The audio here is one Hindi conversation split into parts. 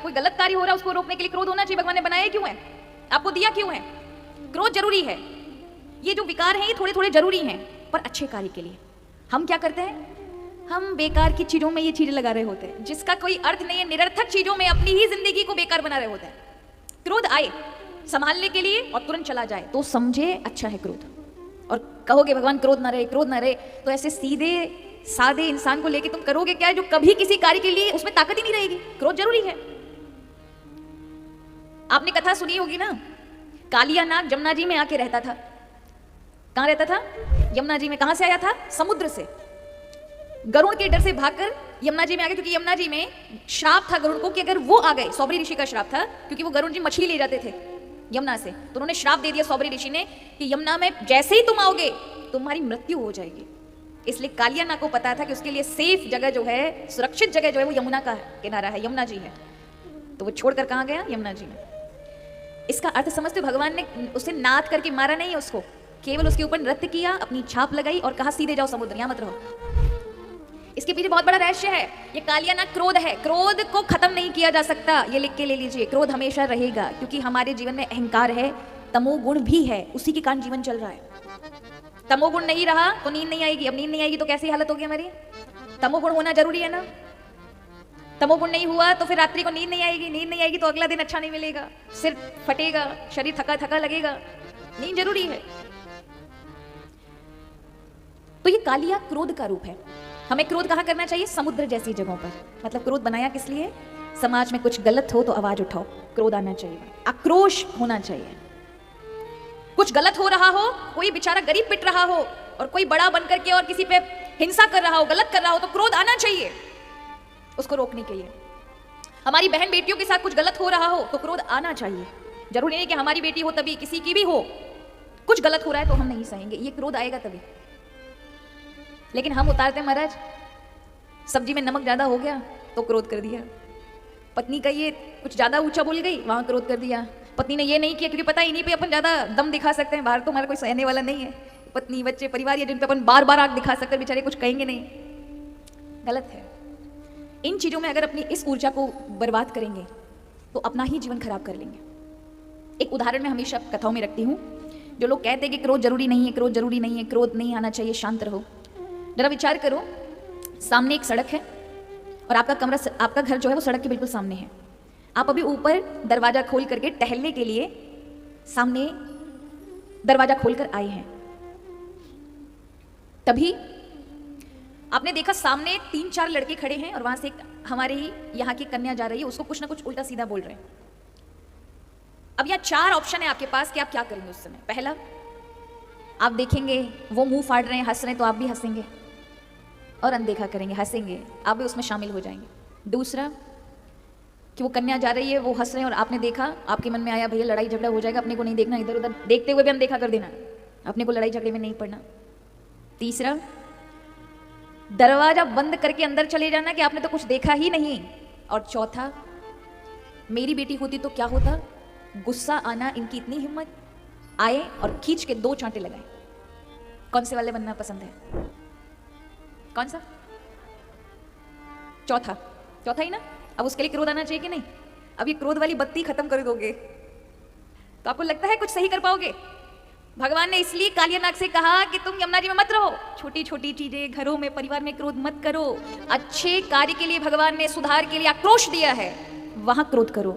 कोई गलत कार्य हो रहा है उसको रोकने के लिए क्रोध होना चाहिए। भगवान ने बनाया क्यों है, आपको दिया क्यों है? क्रोध जरूरी है। ये जो विकार हैं ये थोड़े थोड़े जरूरी हैं पर अच्छे कार्य के लिए। हम क्या करते हैं, हम बेकार की चीजों में ये चीजें लगा रहे होते हैं जिसका कोई अर्थ नहीं है, निरर्थक चीजों में अपनी ही जिंदगी को बेकार बना रहे होते हैं। क्रोध आए संभालने के लिए और तुरंत चला जाए तो समझे अच्छा है क्रोध। और कहोगे भगवान क्रोध ना रहे, क्रोध ना रहे, तो ऐसे सीधे सादे इंसान को लेके तुम करोगे क्या जो कभी किसी कार्य के लिए उसमें ताकत ही नहीं रहेगी। क्रोध जरूरी है। आपने कथा सुनी होगी ना, कालिया नाग जमुना जी में आके रहता था। कहां रहता था? यमुना जी में। कहां से आया था? समुद्र से। गरुड़ के डर से भागकर यमुना जी में आ गए, क्योंकि यमुना जी में श्राप था गरुड़ को कि अगर वो आ गए, सौबरी ऋषि का श्राप था, क्योंकि वो गरुड़ जी मछली ले जाते थे यमुना से, तो उन्होंने श्राप दे दिया सौबरी ऋषि ने कि यमुना में जैसे ही तुम आओगे तुम्हारी मृत्यु हो जाएगी। इसलिए कालिया नाग को पता था कि उसके लिए सेफ जगह जो है, सुरक्षित जगह जो है वो यमुना का किनारा है, यमुना जी है। तो वो छोड़कर कहां गया? यमुना जी में। इसका अर्थ समझते, भगवान ने उसे नाद करके मारा नहीं है उसको, केवल उसके ऊपर नृत्य किया, अपनी छाप लगाई और कहा सीधे जाओ समुद्र, यहां मत रहो। इसके पीछे बहुत बड़ा रहस्य है। ये कालिया नाग क्रोध है, क्रोध को खत्म नहीं किया जा सकता, ये लिख के ले लीजिए। क्रोध हमेशा रहेगा क्योंकि हमारे जीवन में अहंकार है, तमोगुण भी है, उसी के कारण जीवन चल रहा है। तमोगुण नहीं रहा तो नींद नहीं आएगी। अब नींद नहीं आएगी तो कैसी हालत होगी हमारी? तमोगुण होना जरूरी है ना। तमोगुण नहीं हुआ तो फिर रात्रि को नींद नहीं आएगी, नींद नहीं आएगी तो अगला दिन अच्छा नहीं मिलेगा, सिर फटेगा, शरीर थका थका लगेगा। नींद जरूरी है। तो ये कालिया क्रोध का रूप है। हमें क्रोध कहां करना चाहिए? समुद्र जैसी जगहों पर। मतलब क्रोध बनाया किस लिए? समाज में कुछ गलत हो तो आवाज उठाओ, क्रोध आना चाहिए, आक्रोश होना चाहिए। कुछ गलत हो रहा हो, कोई बेचारा गरीब पिट रहा हो और कोई बड़ा बनकर के और किसी पे हिंसा कर रहा हो, गलत कर रहा हो, तो क्रोध आना चाहिए उसको रोकने के लिए। हमारी बहन बेटियों के साथ कुछ गलत हो रहा हो तो क्रोध आना चाहिए। जरूरी नहीं कि हमारी बेटी हो तभी, किसी की भी हो, कुछ गलत हो रहा है तो हम नहीं सहेंगे, ये क्रोध आएगा तभी। लेकिन हम उतारते हैं महाराज, सब्जी में नमक ज्यादा हो गया तो क्रोध कर दिया, पत्नी का ये कुछ ज्यादा ऊंचा बोल गई, वहां क्रोध कर दिया। पत्नी ने ये नहीं किया क्योंकि पता ही नहीं पे अपन ज्यादा दम दिखा सकते हैं, बाहर तो हमारा कोई सहने वाला नहीं है, पत्नी बच्चे परिवार, ये जिन पे अपन बार बार आग दिखा सकते हैं, बेचारे कुछ कहेंगे नहीं। गलत है। इन चीजों में अगर अपनी इस ऊर्जा को बर्बाद करेंगे तो अपना ही जीवन खराब कर लेंगे। एक उदाहरण मैं हमेशा कथाओं में रखती हूँ। जो लोग कहते हैं कि क्रोध जरूरी नहीं है, क्रोध जरूरी नहीं है, क्रोध नहीं आना चाहिए, शांत रहो, जरा विचार करो। सामने एक सड़क है और आपका घर जो है वो सड़क के बिल्कुल सामने है। आप अभी ऊपर दरवाजा खोल करके टहलने के लिए सामने दरवाजा खोलकर आए हैं। तभी आपने देखा सामने 3-4 लड़के खड़े हैं और वहां से एक हमारे ही यहाँ की कन्या जा रही है, उसको कुछ ना कुछ उल्टा सीधा बोल रहे हैं। अब यहाँ 4 ऑप्शन है आपके पास कि आप क्या करेंगे उस समय। पहला, आप देखेंगे वो मुंह फाड़ रहे हैं, हंस रहे हैं, तो आप भी हंसेंगे और अनदेखा करेंगे, हंसेंगे, आप भी उसमें शामिल हो जाएंगे। दूसरा, कि वो कन्या जा रही है, वो हंस रहे हैं और आपने देखा, आपके मन में आया भैया लड़ाई झगड़ा हो जाएगा, अपने को नहीं देखना, इधर उधर देखते हुए भी अनदेखा कर देना, अपने को लड़ाई झगड़े में नहीं पड़ना। तीसरा, दरवाजा बंद करके अंदर चले जाना कि आपने तो कुछ देखा ही नहीं। और चौथा, मेरी बेटी होती तो क्या होता, गुस्सा आना, इनकी इतनी हिम्मत, आए और खींच के 2 चांटे लगाए। कौन से वाले बनना पसंद है? कौन सा? चौथा ही ना। अब उसके लिए क्रोध आना चाहिए कि नहीं? अब ये क्रोध वाली बत्ती खत्म कर दोगे तो आपको लगता है कुछ सही कर पाओगे? भगवान ने इसलिए कालिया नाग से कहा कि तुम यमुना जी में मत रहो, छोटी छोटी चीजें, घरों में, परिवार में क्रोध मत करो। अच्छे कार्य के लिए भगवान ने, सुधार के लिए आक्रोश दिया है, वहां क्रोध करो।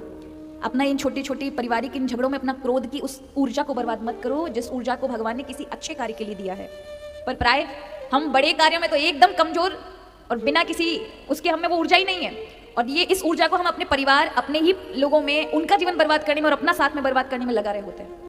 अपना इन छोटी छोटी पारिवारिक इन झगड़ों में अपना क्रोध की उस ऊर्जा को बर्बाद मत करो जिस ऊर्जा को भगवान ने किसी अच्छे कार्य के लिए दिया है। पर प्राय हम बड़े कार्यों में तो एकदम कमजोर और बिना किसी उसके हम में वो ऊर्जा ही नहीं है, और ये इस ऊर्जा को हम अपने परिवार, अपने ही लोगों में उनका जीवन बर्बाद करने में और अपना साथ में बर्बाद करने में लगा रहे होते हैं।